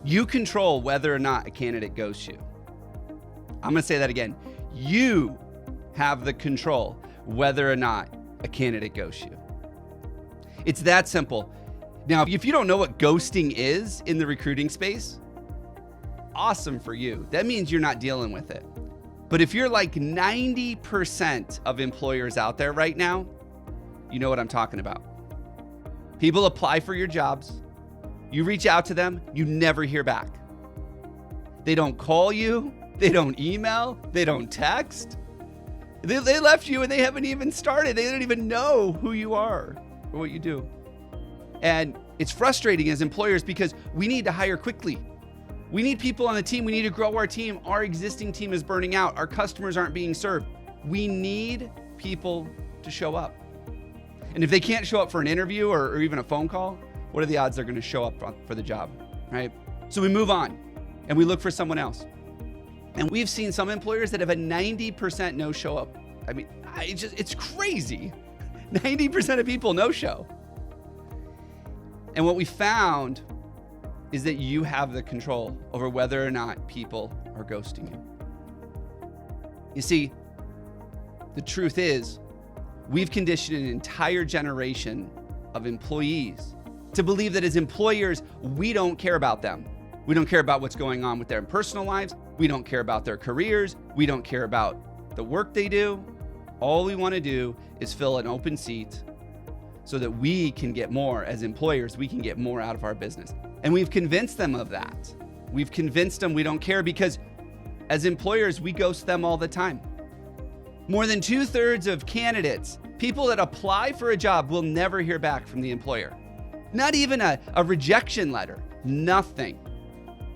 You control whether or not a candidate ghosts you. I'm going to say that again. You have the control whether or not a candidate ghosts you. It's that simple. Now, if you don't know what ghosting is in the recruiting space, awesome for you. That means you're not dealing with it. But if you're like 90% of employers out there right now, you know what I'm talking about. People apply for your jobs. You reach out to them, you never hear back. They don't call you, they don't email, they don't text. They left you and they haven't even started. They don't even know who you are or what you do. And it's frustrating as employers because we need to hire quickly. We need people on the team. We need to grow our team. Our existing team is burning out. Our customers aren't being served. We need people to show up. And if they can't show up for an interview or even a phone call, what are the odds they're going to show up for the job, right? So we move on and we look for someone else. And we've seen some employers that have a 90% no show up. I mean, it's crazy. 90% of people no show. And what we found is that you have the control over whether or not people are ghosting you. You see, the truth is, we've conditioned an entire generation of employees to believe that as employers, we don't care about them. We don't care about what's going on with their personal lives. We don't care about their careers. We don't care about the work they do. All we want to do is fill an open seat so that we can get more as employers. We can get more out of our business. And we've convinced them of that. We've convinced them we don't care because as employers, we ghost them all the time. More than 2/3 of candidates, people that apply for a job, will never hear back from the employer. Not even a rejection letter, nothing.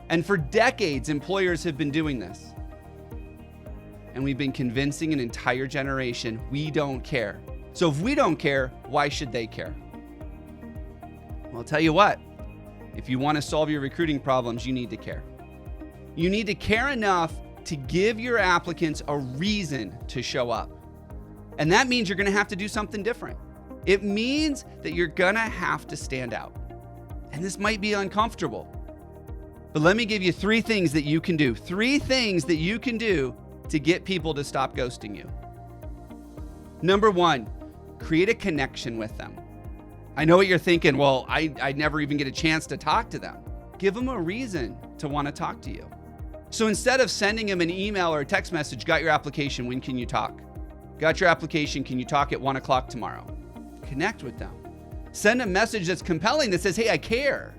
And for decades, employers have been doing this. And we've been convincing an entire generation we don't care. So if we don't care, why should they care? Well, I'll tell you what, if you want to solve your recruiting problems, you need to care. You need to care enough to give your applicants a reason to show up. And that means you're going to have to do something different. It means that you're going to have to stand out. And this might be uncomfortable. But let me give you 3 things that you can do. 3 things that you can do to get people to stop ghosting you. Number 1, create a connection with them. I know what you're thinking. Well, I never even get a chance to talk to them. Give them a reason to want to talk to you. So instead of sending them an email or a text message, got your application, when can you talk? Got your application, can you talk at 1 o'clock tomorrow? Connect with them. Send a message that's compelling that says, hey, I care.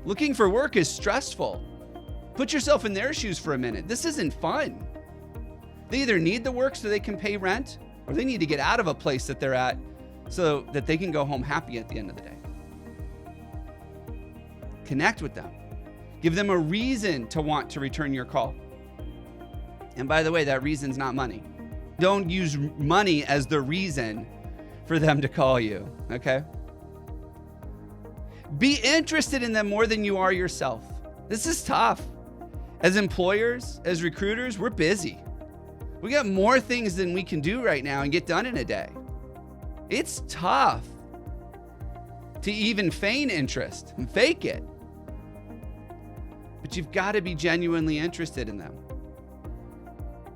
Looking for work is stressful. Put yourself in their shoes for a minute. This isn't fun. They either need the work so they can pay rent, or they need to get out of a place that they're at so that they can go home happy at the end of the day. Connect with them. Give them a reason to want to return your call. And by the way, that reason's not money. Don't use money as the reason for them to call you, okay? Be interested in them more than you are yourself. This is tough. As employers, as recruiters, we're busy. We got more things than we can do right now and get done in a day. It's tough to even feign interest and fake it. But you've got to be genuinely interested in them.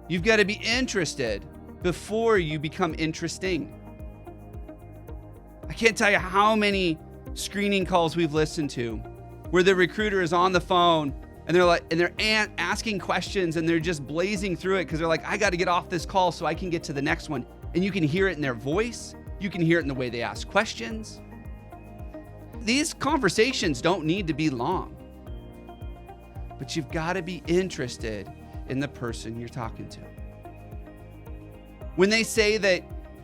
You've got to be interested before you become interesting. I can't tell you how many screening calls we've listened to where the recruiter is on the phone and they're asking questions and they're just blazing through it because they're like, I got to get off this call so I can get to the next one. And you can hear it in their voice. You can hear it in the way they ask questions. These conversations don't need to be long, but you've got to be interested in the person you're talking to. When they say that,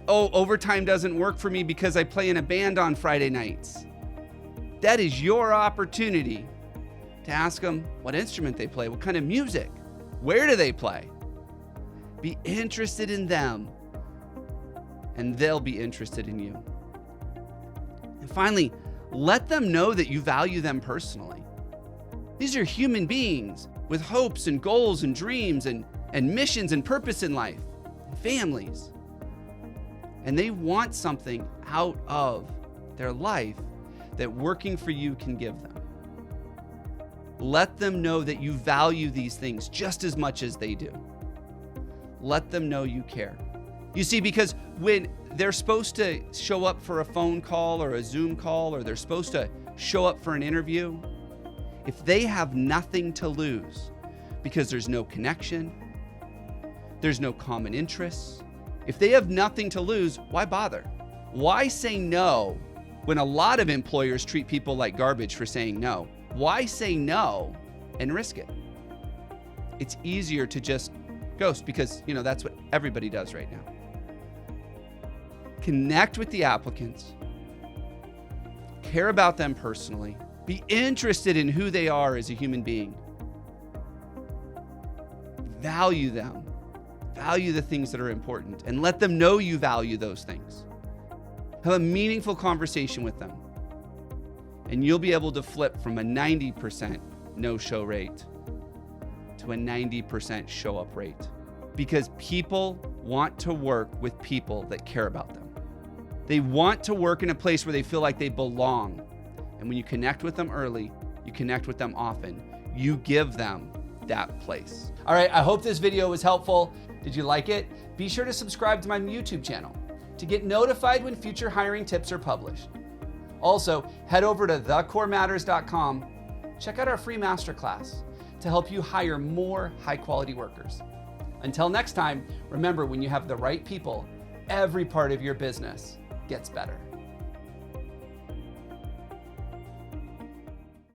oh, overtime doesn't work for me because I play in a band on Friday nights, that is your opportunity to ask them what instrument they play, what kind of music, where do they play? Be interested in them, and they'll be interested in you. And finally, let them know that you value them personally. These are human beings with hopes and goals and dreams and missions and purpose in life, and families. And they want something out of their life that working for you can give them. Let them know that you value these things just as much as they do. Let them know you care. You see, because when they're supposed to show up for a phone call or a Zoom call, or they're supposed to show up for an interview, if they have nothing to lose because there's no connection, there's no common interests, if they have nothing to lose, why bother? Why say no when a lot of employers treat people like garbage for saying no? Why say no and risk it? It's easier to just ghost because, that's what everybody does right now. Connect with the applicants. Care about them personally. Be interested in who they are as a human being. Value them. Value the things that are important and let them know you value those things. Have a meaningful conversation with them. And you'll be able to flip from a 90% no-show rate to a 90% show-up rate. Because people want to work with people that care about them. They want to work in a place where they feel like they belong. And when you connect with them early, you connect with them often, you give them that place. All right, I hope this video was helpful. Did you like it? Be sure to subscribe to my YouTube channel to get notified when future hiring tips are published. Also, head over to thecorematters.com. Check out our free masterclass to help you hire more high-quality workers. Until next time, remember, when you have the right people, every part of your business gets better.